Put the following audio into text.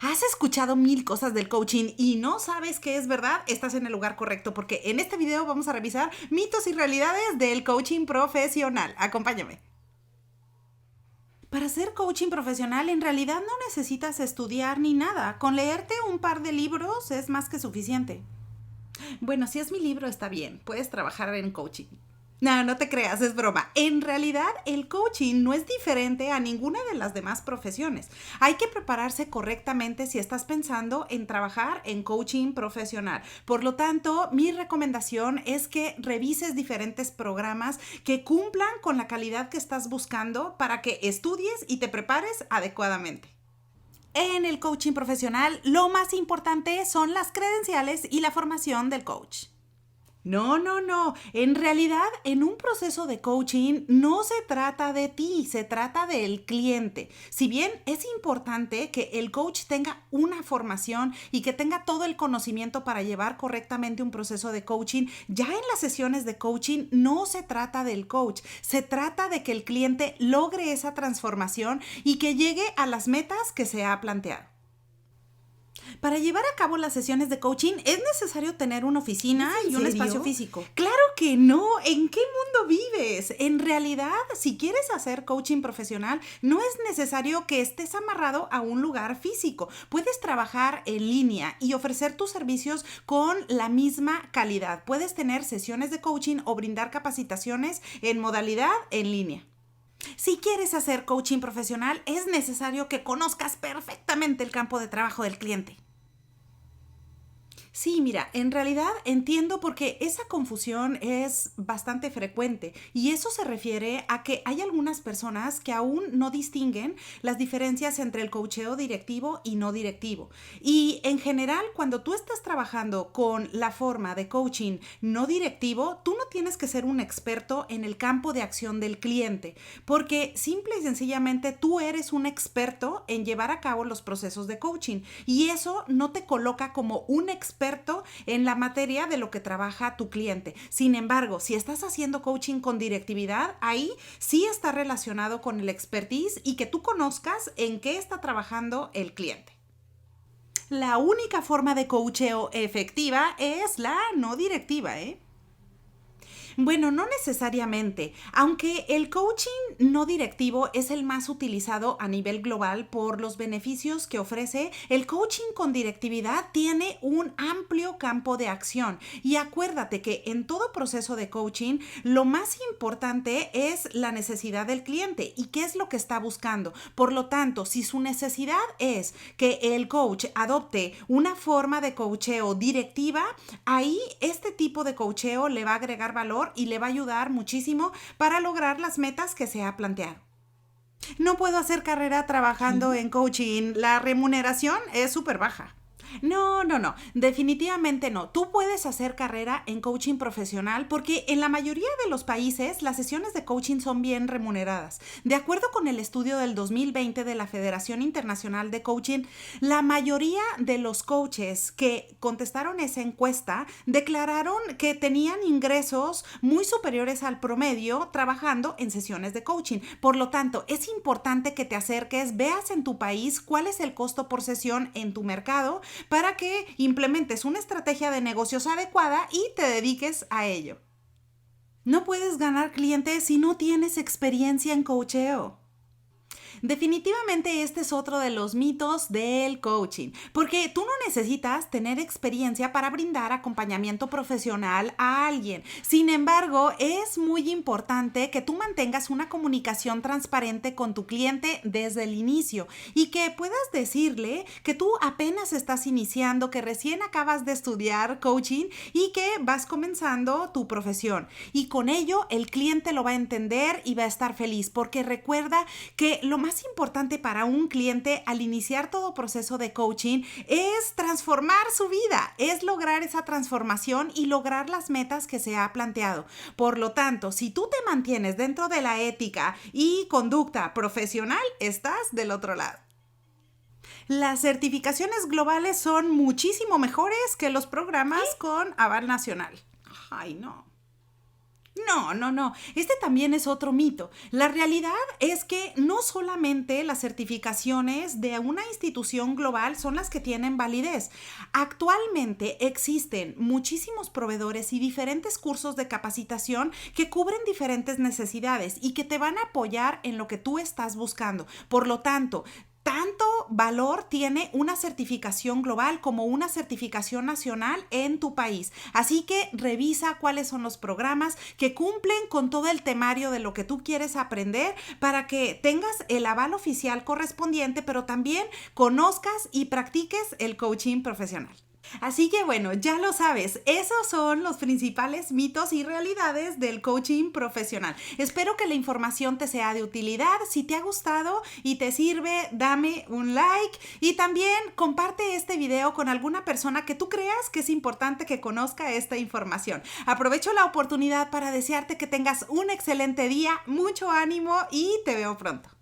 ¿Has escuchado mil cosas del coaching y no sabes qué es verdad? Estás en el lugar correcto porque en este video vamos a revisar mitos y realidades del coaching profesional. Acompáñame. Para ser coaching profesional en realidad no necesitas estudiar ni nada. Con leerte un par de libros es más que suficiente. Bueno, si es mi libro está bien, puedes trabajar en coaching. No, no te creas, es broma. En realidad, el coaching no es diferente a ninguna de las demás profesiones. Hay que prepararse correctamente si estás pensando en trabajar en coaching profesional. Por lo tanto, mi recomendación es que revises diferentes programas que cumplan con la calidad que estás buscando para que estudies y te prepares adecuadamente. En el coaching profesional, lo más importante son las credenciales y la formación del coach. No, no, no. En realidad, en un proceso de coaching no se trata de ti, se trata del cliente. Si bien es importante que el coach tenga una formación y que tenga todo el conocimiento para llevar correctamente un proceso de coaching, ya en las sesiones de coaching no se trata del coach, se trata de que el cliente logre esa transformación y que llegue a las metas que se ha planteado. Para llevar a cabo las sesiones de coaching es necesario tener una oficina y un espacio físico. Claro que no. ¿En qué mundo vives? En realidad, si quieres hacer coaching profesional, no es necesario que estés amarrado a un lugar físico. Puedes trabajar en línea y ofrecer tus servicios con la misma calidad. Puedes tener sesiones de coaching o brindar capacitaciones en modalidad en línea. Si quieres hacer coaching profesional, es necesario que conozcas perfectamente el campo de trabajo del cliente. Sí, mira, en realidad entiendo porque esa confusión es bastante frecuente y eso se refiere a que hay algunas personas que aún no distinguen las diferencias entre el coacheo directivo y no directivo. Y en general, cuando tú estás trabajando con la forma de coaching no directivo, tú no tienes que ser un experto en el campo de acción del cliente, porque simple y sencillamente tú eres un experto en llevar a cabo los procesos de coaching y eso no te coloca como un experto en la materia de lo que trabaja tu cliente. Sin embargo, si estás haciendo coaching con directividad, ahí sí está relacionado con el expertise y que tú conozcas en qué está trabajando el cliente. La única forma de coacheo efectiva es la no directiva, ¿eh? Bueno, no necesariamente, aunque el coaching no directivo es el más utilizado a nivel global por los beneficios que ofrece, el coaching con directividad tiene un amplio campo de acción. Y acuérdate que en todo proceso de coaching, lo más importante es la necesidad del cliente y qué es lo que está buscando. Por lo tanto, si su necesidad es que el coach adopte una forma de coacheo directiva, ahí este tipo de coacheo le va a agregar valor y le va a ayudar muchísimo para lograr las metas que se ha planteado. No puedo hacer carrera trabajando en coaching, la remuneración es súper baja. No, no, no, definitivamente no. Tú puedes hacer carrera en coaching profesional porque en la mayoría de los países las sesiones de coaching son bien remuneradas. De acuerdo con el estudio del 2020 de la Federación Internacional de Coaching, la mayoría de los coaches que contestaron esa encuesta declararon que tenían ingresos muy superiores al promedio trabajando en sesiones de coaching. Por lo tanto, es importante que te acerques, veas en tu país cuál es el costo por sesión en tu mercado para que implementes una estrategia de negocios adecuada y te dediques a ello. No puedes ganar clientes si no tienes experiencia en coacheo. Definitivamente este es otro de los mitos del coaching, porque tú no necesitas tener experiencia para brindar acompañamiento profesional a alguien. Sin embargo, es muy importante que tú mantengas una comunicación transparente con tu cliente desde el inicio y que puedas decirle que tú apenas estás iniciando, que recién acabas de estudiar coaching y que vas comenzando tu profesión. Y con ello el cliente lo va a entender y va a estar feliz, porque recuerda que lo más importante para un cliente al iniciar todo proceso de coaching es transformar su vida, es lograr esa transformación y lograr las metas que se ha planteado. Por lo tanto, si tú te mantienes dentro de la ética y conducta profesional, estás del otro lado. Las certificaciones globales son muchísimo mejores que los programas con aval nacional. Ay, no. No, no, no. Este también es otro mito. La realidad es que no solamente las certificaciones de una institución global son las que tienen validez. Actualmente existen muchísimos proveedores y diferentes cursos de capacitación que cubren diferentes necesidades y que te van a apoyar en lo que tú estás buscando. Por lo tanto valor tiene una certificación global como una certificación nacional en tu país. Así que revisa cuáles son los programas que cumplen con todo el temario de lo que tú quieres aprender para que tengas el aval oficial correspondiente, pero también conozcas y practiques el coaching profesional. Así que bueno, ya lo sabes, esos son los principales mitos y realidades del coaching profesional. Espero que la información te sea de utilidad. Si te ha gustado y te sirve, dame un like y también comparte este video con alguna persona que tú creas que es importante que conozca esta información. Aprovecho la oportunidad para desearte que tengas un excelente día, mucho ánimo y te veo pronto.